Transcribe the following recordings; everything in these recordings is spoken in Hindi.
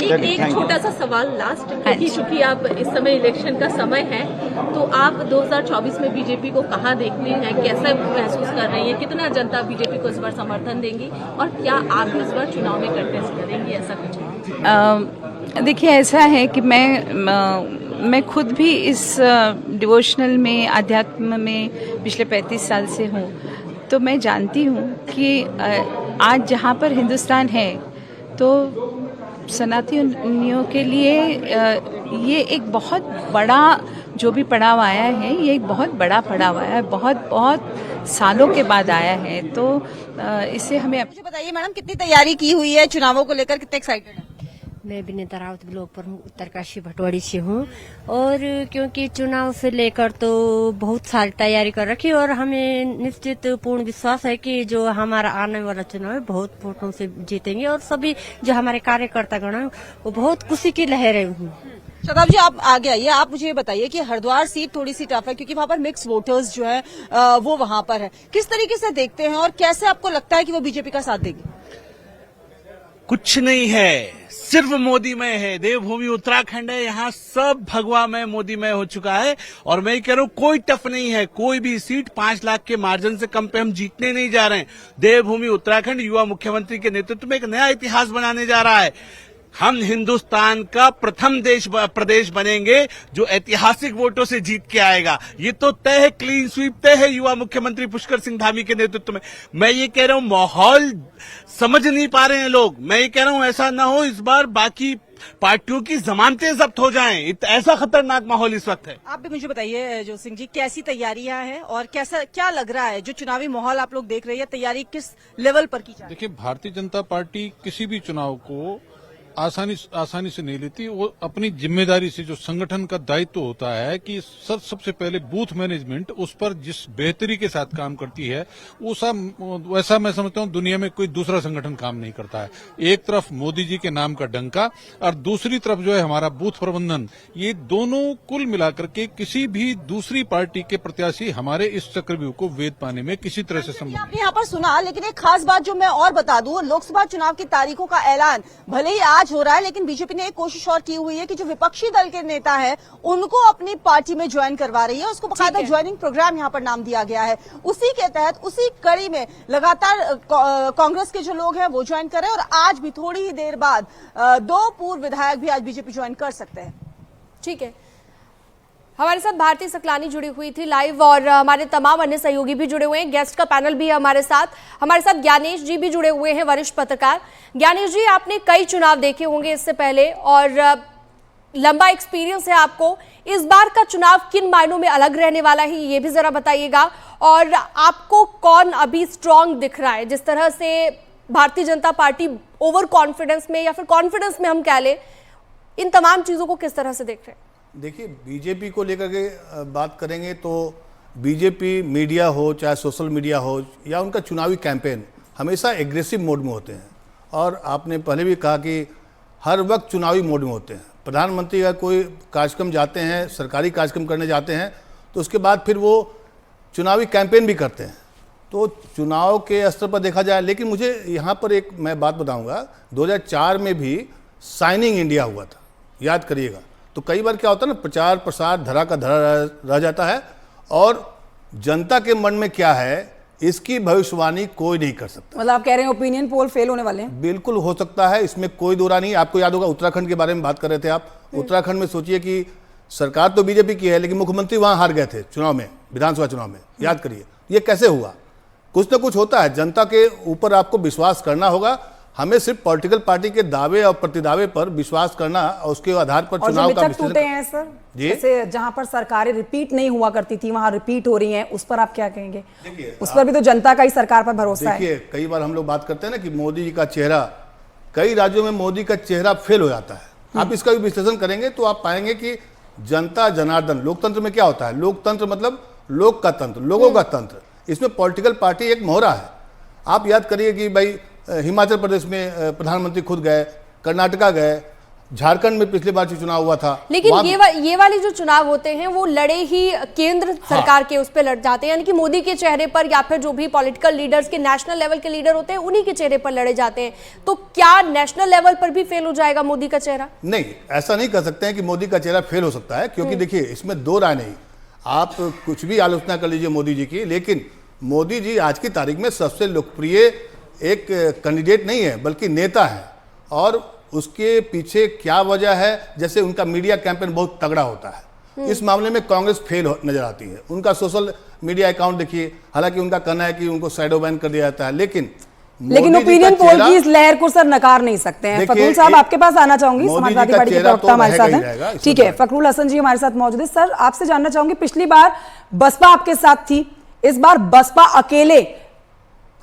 एक छोटा सा सवाल लास्ट, क्योंकि चूंकि आप इस समय इलेक्शन का समय है, तो आप 2024 में बीजेपी को कहाँ देखते हैं, कैसा महसूस कर रही हैं, कितना जनता बीजेपी को इस बार समर्थन देंगी और क्या आप इस बार चुनाव में कंटेस्ट करेंगी, ऐसा कुछ? देखिए, ऐसा है कि मैं खुद भी इस डिवोशनल में, अध्यात्म में पिछले 35 साल से हूँ, तो मैं जानती हूँ कि आज जहाँ पर हिंदुस्तान है तो सनातनियों के लिए ये एक बहुत बड़ा जो भी पड़ाव आया है, ये एक बहुत बड़ा पड़ाव आया है, बहुत बहुत सालों के बाद आया है। तो इससे हमें मुझे बताइए मैडम, कितनी तैयारी की हुई है चुनावों को लेकर, कितने एक्साइटेड है? मैं विनीता रावत ब्लॉक प्रमुख उत्तरकाशी भटवाड़ी से हूँ और क्योंकि चुनाव से लेकर तो बहुत सारी तैयारी कर रखी और हमें निश्चित पूर्ण विश्वास है कि जो हमारा आने वाला चुनाव है बहुत वोटों से जीतेंगे और सभी जो हमारे कार्यकर्तागण हैं वो बहुत खुशी की लहरें हुई। शताब जी, आप आगे आइए। आप मुझे ये बताइए कि हरिद्वार सीट थोड़ी सी टफ है क्योंकि वहाँ पर मिक्स वोटर्स जो है वो वहाँ पर है। किस तरीके से देखते हैं और कैसे आपको लगता है कि वो बीजेपी का साथ देगी? कुछ नहीं है, सिर्फ मोदीमय है। देवभूमि उत्तराखंड है, यहाँ सब भगवामय मोदीमय हो चुका है। और मैं कह रहा हूँ कोई टफ नहीं है, कोई भी सीट 5 लाख के मार्जिन से कम पे हम जीतने नहीं जा रहे हैं। देवभूमि उत्तराखंड युवा मुख्यमंत्री के नेतृत्व में एक नया इतिहास बनाने जा रहा है। हम हिंदुस्तान का प्रथम प्रदेश बनेंगे जो ऐतिहासिक वोटों से जीत के आएगा। ये तो तय है, क्लीन स्वीप तय है युवा मुख्यमंत्री पुष्कर सिंह धामी के नेतृत्व में। मैं ये कह रहा हूं माहौल समझ नहीं पा रहे हैं लोग। मैं ये कह रहा हूं ऐसा ना हो इस बार बाकी पार्टियों की जमानतें जब्त हो जाएं। ऐसा खतरनाक माहौल इस वक्त है। आप भी मुझे बताइए जो सिंह जी, कैसी तैयारियां हैं और कैसा क्या लग रहा है जो चुनावी माहौल आप लोग देख रहे हैं, तैयारी किस लेवल पर की जा रही है? देखिए, भारतीय जनता पार्टी किसी भी चुनाव को आसानी से नहीं लेती। वो अपनी जिम्मेदारी से, जो संगठन का दायित्व होता है कि सबसे पहले बूथ मैनेजमेंट, उस पर जिस बेहतरी के साथ काम करती है वैसा मैं समझता हूँ दुनिया में कोई दूसरा संगठन काम नहीं करता है। एक तरफ मोदी जी के नाम का डंका और दूसरी तरफ जो है हमारा बूथ प्रबंधन, ये दोनों कुल मिलाकर के किसी भी दूसरी पार्टी के प्रत्याशी हमारे इस चक्रव्यूह को वेद पाने में किसी तरह से संभव। आपने यहाँ पर सुना, लेकिन एक खास बात जो मैं और बता दूं, लोकसभा चुनाव की तारीखों का ऐलान भले ही आज हो रहा है, लेकिन बीजेपी ने एक कोशिश और की हुई है कि जो विपक्षी दल के नेता है उनको अपनी पार्टी में ज्वाइन करवा रही है। उसको बकायदा ज्वाइनिंग प्रोग्राम यहाँ पर नाम दिया गया है। उसी के तहत, उसी कड़ी में लगातार कांग्रेस के जो लोग हैं वो ज्वाइन कर रहे हैं और आज भी थोड़ी ही देर बाद 2 पूर्व विधायक भी आज बीजेपी ज्वाइन कर सकते हैं। ठीक है, हमारे साथ भारती सकलानी जुड़ी हुई थी लाइव और हमारे तमाम अन्य सहयोगी भी जुड़े हुए हैं। गेस्ट का पैनल भी है हमारे साथ ज्ञानेश जी भी जुड़े हुए हैं, वरिष्ठ पत्रकार। ज्ञानेश जी, आपने कई चुनाव देखे होंगे इससे पहले और लंबा एक्सपीरियंस है आपको। इस बार का चुनाव किन मायनों में अलग रहने वाला है, ये भी जरा बताइएगा। और आपको कौन अभी स्ट्रांग दिख रहा है, जिस तरह से Bharatiya Janata party over confidence में या फिर कॉन्फिडेंस में हम कह लें, इन तमाम चीजों को किस तरह से देख रहे हैं? देखिए, बीजेपी को लेकर के बात करेंगे तो बीजेपी मीडिया हो, चाहे सोशल मीडिया हो या उनका चुनावी कैंपेन, हमेशा एग्रेसिव मोड में होते हैं। और आपने पहले भी कहा कि हर वक्त चुनावी मोड में होते हैं। प्रधानमंत्री का कोई कार्यक्रम जाते हैं, सरकारी कार्यक्रम करने जाते हैं, तो उसके बाद फिर वो चुनावी कैंपेन भी करते हैं। तो चुनाव के स्तर पर देखा जाए, लेकिन मुझे यहाँ पर एक मैं बात बताऊँगा, 2004 में भी साइनिंग इंडिया हुआ था, याद करिएगा। तो कई बार क्या होता है ना, प्रचार प्रसार धरा का धरा रह जाता है और जनता के मन में क्या है इसकी भविष्यवाणी कोई नहीं कर सकता। मतलब आप कह रहे हैं ओपिनियन पोल फेल होने वाले हैं? बिल्कुल हो सकता है, इसमें कोई दो राय नहीं। आपको याद होगा उत्तराखंड के बारे में बात कर रहे थे आप। उत्तराखंड में सोचिए कि सरकार तो बीजेपी की है लेकिन मुख्यमंत्री वहां हार गए थे चुनाव में, विधानसभा चुनाव में। याद करिए, ये कैसे हुआ? कुछ ना कुछ होता है। जनता के ऊपर आपको विश्वास करना होगा। हमें सिर्फ पॉलिटिकल पार्टी के दावे और प्रतिदावे पर विश्वास करना और उसके आधार पर चुनाव का विश्लेषण टूटे हैं सर, जैसे जहां पर सरकारें रिपीट नहीं हुआ करती थी वहां रिपीट हो रही हैं, उस पर आप क्या कहेंगे? उस पर भी तो जनता का ही सरकार पर भरोसा है। देखिए, कई बार हम लोग बात करते हैं ना कि मोदी जी का चेहरा, कई राज्यों में मोदी का चेहरा फेल हो जाता है। आप इसका भी विश्लेषण करेंगे तो आप पाएंगे कि जनता जनार्दन, लोकतंत्र में क्या होता है? लोकतंत्र मतलब लोक का तंत्र, लोगों का तंत्र। इसमें पॉलिटिकल पार्टी एक मोहरा है। आप याद करिए कि भाई हिमाचल प्रदेश में प्रधानमंत्री खुद गए, कर्नाटका गए, झारखंड में पिछले बार जो चुनाव हुआ था, लेकिन वहाँ ये वाले जो चुनाव होते हैं वो लड़े ही केंद्र सरकार के उस पे लड़ जाते हैं, यानी कि मोदी के चेहरे पर या फिर जो भी पॉलिटिकल लीडर्स के नेशनल लेवल के लीडर होते हैं उन्हीं के चेहरे पर लड़े जाते हैं। तो क्या नेशनल लेवल पर भी फेल हो जाएगा मोदी का चेहरा? नहीं, ऐसा नहीं कर सकते हैं कि मोदी का चेहरा फेल हो सकता है, क्योंकि देखिए इसमें दो राय नहीं। आप कुछ भी आलोचना कर लीजिए मोदी जी की, लेकिन मोदी जी आज की तारीख में सबसे लोकप्रिय एक कैंडिडेट नहीं है बल्कि नेता है। और उसके पीछे क्या वजह है, जैसे उनका मीडिया कैंपेन बहुत तगड़ा होता है, इस मामले में कांग्रेस फेल नजर आती है। उनका सोशल मीडिया अकाउंट देखिए, हालांकि उनका कहना है कि उनको शैडो बैन कर दिया जाता है, लेकिन ओपिनियन पोल की इस लहर को सर नकार नहीं सकते हैं। फखरुल साहब आपके पास आना चाहूंगी, समाजवादी पार्टी के प्रवक्ता हमारे साथ हैं। ठीक है, फखरुल हसन जी हमारे साथ मौजूद है। सर आपसे जानना चाहूंगी, पिछली बार बसपा आपके साथ थी, इस बार बसपा अकेले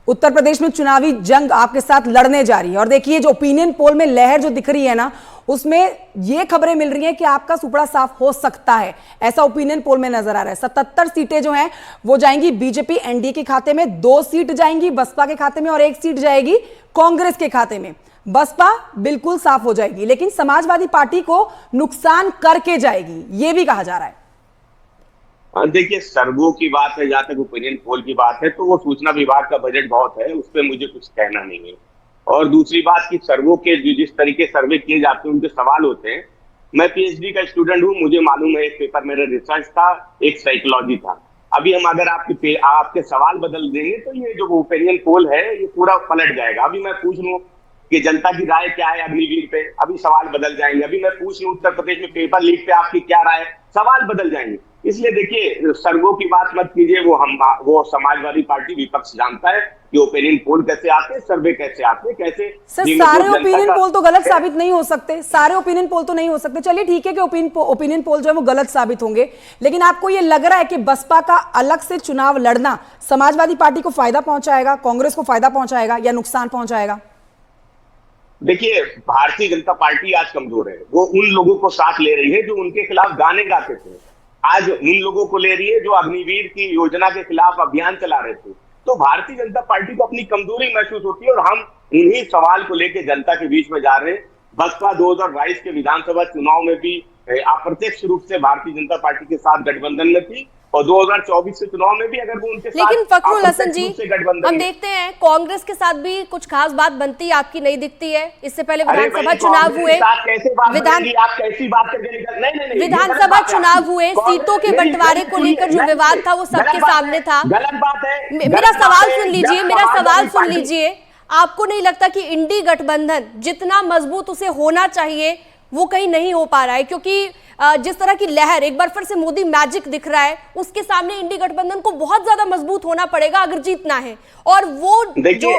उत्तर प्रदेश में चुनावी जंग आपके साथ लड़ने जा रही है। और देखिए जो ओपिनियन पोल में लहर जो दिख रही है ना, उसमें ये खबरें मिल रही हैं कि आपका सुपड़ा साफ हो सकता है, ऐसा ओपिनियन पोल में नजर आ रहा है। 77 सीटें जो हैं वो जाएंगी बीजेपी एनडीए के खाते में, 2 सीट जाएंगी बसपा के खाते में और 1 सीट जाएगी कांग्रेस के खाते में। बसपा बिल्कुल साफ हो जाएगी, लेकिन समाजवादी पार्टी को नुकसान करके जाएगी, ये भी कहा जा रहा है। देखिए, सर्वो की बात है, जहां तक ओपिनियन पोल की बात है तो वो सूचना विभाग का बजट बहुत है, उस पर मुझे कुछ कहना नहीं है। और दूसरी बात कि सर्वो के जिस तरीके सर्वे किए जाते हैं उनके सवाल होते हैं। मैं पीएचडी का स्टूडेंट हूं, मुझे मालूम है एक पेपर मेरा रिसर्च था, एक साइकोलॉजी था। अभी हम अगर आपके सवाल बदल देंगे तो ये जो ओपिनियन पोल है ये पूरा पलट जाएगा। अभी मैं पूछ लूं कि जनता की राय क्या है अग्निवीर पे, अभी सवाल बदल जाएंगे। अभी मैं पूछ लूं उत्तर प्रदेश में पेपर लीक पे आपकी क्या राय है, सवाल बदल जाएंगे। इसलिए देखिए, सर्वो की बात मत कीजिए, वो समाजवादी पार्टी विपक्ष जानता है कि ओपिनियन पोल कैसे आते हैं, सर्वे कैसे आते हैं, कैसे। सर सारे ओपिनियन पोल तो गलत साबित नहीं हो सकते, सारे ओपिनियन पोल तो नहीं हो सकते। चलिए ठीक है कि ओपिनियन पोल जो है वो गलत साबित होंगे, लेकिन आपको ये लग रहा है कि बसपा का अलग से चुनाव लड़ना समाजवादी पार्टी को फायदा पहुंचाएगा, कांग्रेस को फायदा पहुंचाएगा या नुकसान पहुंचाएगा? देखिए, भारतीय जनता पार्टी आज कमजोर है। वो उन लोगों को साथ ले रही है जो उनके खिलाफ गाने गाते थे, आज उन लोगों को ले रही है जो अग्निवीर की योजना के खिलाफ अभियान चला रहे थे। तो भारतीय जनता पार्टी को अपनी कमजोरी महसूस होती है और हम उन्हीं सवाल को लेकर जनता के बीच में जा रहे हैं। बसपा 2022 के विधानसभा चुनाव में भी अप्रत्यक्ष रूप से भारतीय जनता पार्टी के साथ गठबंधन में थी और 2024 के चुनाव में भी अगर वो उनके साथ। लेकिन फखरुल हसन जी, हम देखते हैं कांग्रेस के साथ भी कुछ खास बात बनती आपकी नहीं दिखती है। इससे पहले विधानसभा चुनाव हुए, विधानसभा चुनाव हुए, सीटों के बंटवारे को लेकर जो विवाद था वो सबके सामने था। गलत बात है। मेरा सवाल सुन लीजिए, आपको नहीं लगता कि इंडी गठबंधन जितना मजबूत उसे होना चाहिए वो कहीं नहीं हो पा रहा है? क्योंकि जिस तरह की लहर, एक बार फिर से मोदी मैजिक दिख रहा है, उसके सामने इंडी गठबंधन को बहुत ज्यादा मजबूत होना पड़ेगा अगर जीतना है, और वो जो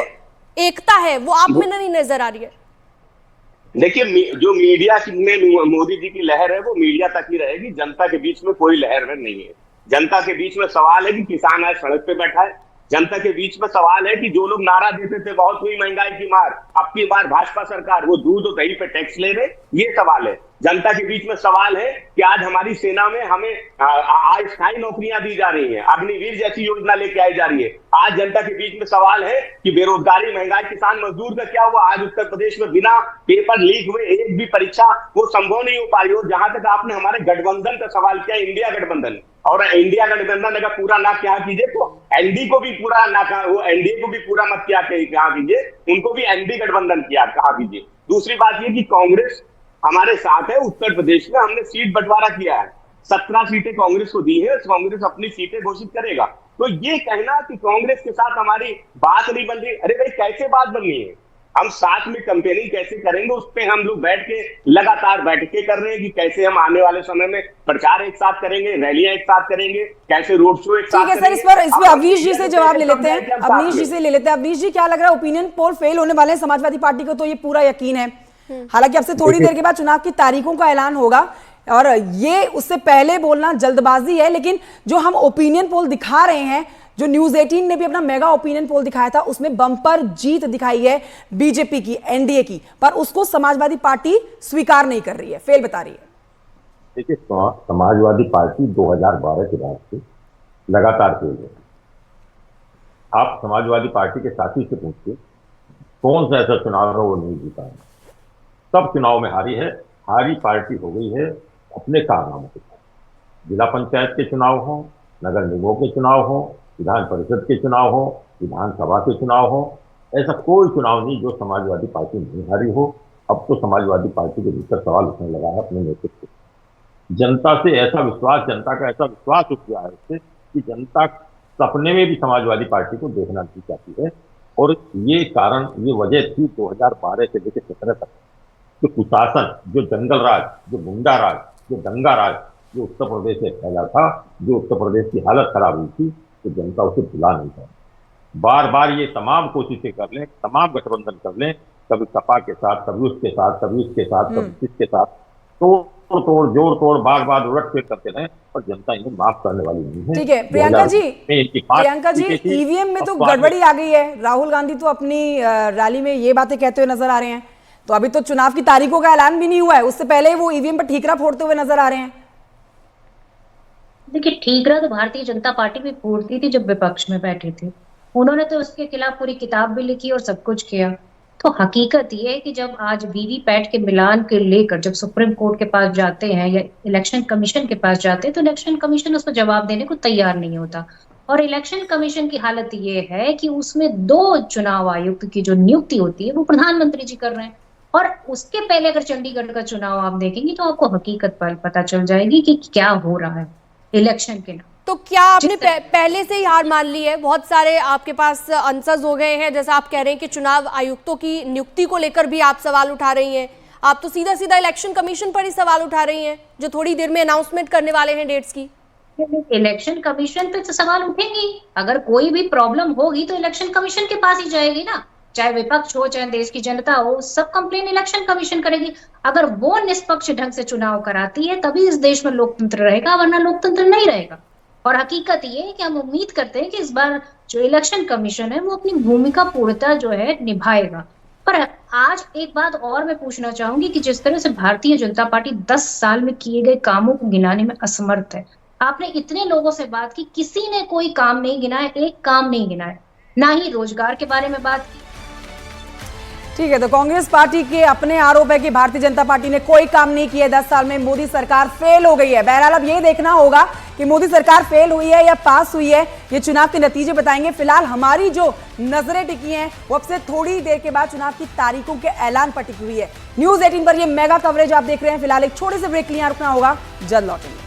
एकता है वो आप में नहीं नजर आ रही है। देखिए, जो मीडिया में मोदी जी की लहर है वो मीडिया तक ही रहेगी, जनता के बीच में कोई लहर नहीं है। जनता के बीच में सवाल है कि किसान आज सड़क पे बैठा है, जनता के बीच में सवाल है कि जो लोग नारा देते थे बहुत हुई महंगाई की मार, अब की बार भाजपा सरकार, वो दूध और दही पे टैक्स ले रहे, ये सवाल है। जनता के बीच में सवाल है कि आज हमारी सेना में हमें अस्थायी नौकरियां दी जा रही हैं, अग्निवीर जैसी योजना लेके आई जा रही है। आज जनता के बीच में सवाल है कि बेरोजगारी, महंगाई, किसान मजदूर का क्या हुआ। आज उत्तर प्रदेश में बिना पेपर लीक हुए एक भी परीक्षा वो संभव नहीं हो पा रही। और जहां तक आपने हमारे गठबंधन का सवाल किया, इंडिया गठबंधन, और इंडिया गठबंधन अगर पूरा ना क्या कीजिए तो एनडी को भी पूरा ना कहा, वो एनडीए को भी पूरा मत क्या कहा कीजिए, उनको भी एनडी गठबंधन किया कहा कीजिए। दूसरी बात ये कि कांग्रेस हमारे साथ है। उत्तर प्रदेश में हमने सीट बंटवारा किया है, 17 सीटें कांग्रेस को दी है, कांग्रेस अपनी सीटें घोषित करेगा। तो ये कहना कि कांग्रेस के साथ हमारी बात नहीं बन रही, अरे भाई कैसे बात बननी है? हम साथ में कैंपेनिंग कैसे करेंगे, उस पर हम लोग बैठ के लगातार बैठकें कर रहे हैं कि कैसे हम आने वाले समय में प्रचार एक साथ करेंगे, रैलियां एक साथ करेंगे, कैसे रोड शो एक साथ करेंगे। ठीक है सर, इस पर अवनीश जी से जवाब ले लेते हैं। अवनीश जी क्या लग रहा है, ओपिनियन पोल फेल होने वाले हैं समाजवादी पार्टी को, तो ये पूरा यकीन है? हालांकि अब से थोड़ी देर के बाद चुनाव की तारीखों का ऐलान होगा और ये उससे पहले बोलना जल्दबाजी है, लेकिन जो हम ओपिनियन पोल दिखा रहे हैं, जो न्यूज 18 ने भी अपना मेगा ओपिनियन पोल दिखाया था, उसमें बम्पर जीत दिखाई है बीजेपी की, एनडीए की, पर उसको समाजवादी पार्टी स्वीकार नहीं कर रही है, फेल बता रही है। देखिए, समाजवादी पार्टी 2012 के बाद से लगातार फेल है। आप समाजवादी पार्टी के साथी से पूछिए कौन सा ऐसा चुनाव है वो नहीं जीता है, सब चुनाव में हारी है। हारी पार्टी हो गई है अपने कारनामों के साथ। जिला पंचायत के चुनाव हो, नगर निगमों के चुनाव हो, विधान परिषद के चुनाव हो, विधानसभा के चुनाव हो, ऐसा कोई चुनाव नहीं जो समाजवादी पार्टी नहीं हारी हो। अब तो समाजवादी पार्टी के भीतर सवाल उठने लगा है अपने नेतृत्व। जनता से ऐसा विश्वास, जनता का ऐसा विश्वास उठ गया है उससे कि जनता सपने में भी समाजवादी पार्टी को देखना नहीं चाहती है। और ये कारण, ये वजह थी 2012 से लेकर 2017 तक जो कुशासन, जो जंगल राज, जो गुंडा राज, जो दंगा राज जो उत्तर प्रदेश से फैला था, जो उत्तर प्रदेश की हालत खराब हुई थी, तो जनता उसे भुला नहीं पाई। बार बार ये तमाम कोशिशें कर लें, तमाम गठबंधन कर लें, कभी सपा के साथ, कभी उसके साथ, कभी उसके साथ, कभी इसके साथ, तोड़ जोड़ तोड़ बार बार उलट फेर करते रहे, पर जनता इन्हें माफ करने वाली नहीं है। ठीक है प्रियंका जी, ईवीएम में तो गड़बड़ी आ गई है। राहुल गांधी तो अपनी रैली में ये बातें कहते हुए नजर आ रहे हैं, तो अभी तो चुनाव की तारीखों का ऐलान भी नहीं हुआ है, उससे पहले वो ईवीएम पर ठीकरा फोड़ते हुए नजर आ रहे हैं। देखिए, ठीकरा तो भारतीय जनता पार्टी भी फोड़ती थी जब विपक्ष में बैठे थे। उन्होंने तो उसके खिलाफ पूरी किताब भी लिखी और सब कुछ किया। तो हकीकत ये है कि जब आज वीवीपैट के मिलान के लेकर जब सुप्रीम कोर्ट के पास जाते हैं या इलेक्शन कमीशन के पास जाते हैं, तो इलेक्शन कमीशन उसको जवाब देने को तैयार नहीं होता। और इलेक्शन कमीशन की हालत ये है कि उसमें 2 चुनाव आयुक्त की जो नियुक्ति होती है वो प्रधानमंत्री जी कर रहे हैं। और उसके पहले अगर चंडीगढ़ का चुनाव आप देखेंगे तो आपको हकीकत पर पता चल जाएगी कि क्या हो रहा है इलेक्शन के नाम। तो क्या आपने पहले से ही हार मान ली है? बहुत सारे आपके पास आंसर्स हो गए हैं, जैसा आप कह रहे हैं कि चुनाव आयुक्तों की नियुक्ति को लेकर भी आप सवाल उठा रही हैं। आप तो सीधा सीधा इलेक्शन कमीशन पर ही सवाल उठा रही हैं, जो थोड़ी देर में अनाउंसमेंट करने वाले हैं डेट्स की। इलेक्शन कमीशन पे तो सवाल उठेंगे। अगर कोई भी प्रॉब्लम होगी तो इलेक्शन कमीशन के पास ही जाएगी ना, चाहे विपक्ष हो चाहे देश की जनता हो, सब कंप्लेन इलेक्शन कमीशन करेगी। अगर वो निष्पक्ष ढंग से चुनाव कराती है तभी इस देश में लोकतंत्र रहेगा, वरना लोकतंत्र नहीं रहेगा। और हकीकत ये है कि हम उम्मीद करते हैं कि इस बार जो इलेक्शन कमीशन है वो अपनी भूमिका पूर्णतः जो है निभाएगा। पर आज एक बात और मैं पूछना चाहूंगी कि जिस तरह से भारतीय जनता पार्टी 10 साल में किए गए कामों को गिनाने में असमर्थ है। आपने इतने लोगों से बात की, किसी ने कोई काम नहीं गिनाया, एक काम नहीं गिनाया, ना ही रोजगार के बारे में बात की। ठीक है, तो कांग्रेस पार्टी के अपने आरोप है कि भारतीय जनता पार्टी ने कोई काम नहीं किया। 10 साल में मोदी सरकार फेल हो गई है। बहरहाल अब ये देखना होगा कि मोदी सरकार फेल हुई है या पास हुई है, ये चुनाव के नतीजे बताएंगे। फिलहाल हमारी जो नजरें टिकी हैं वो अब से थोड़ी देर के बाद चुनाव की तारीखों के ऐलान पर टिकी हुई है। न्यूज़ 18 पर ये मेगा कवरेज आप देख रहे हैं। फिलहाल एक छोटे से ब्रेक के लिए रुकना होगा, जल्द लौटेंगे।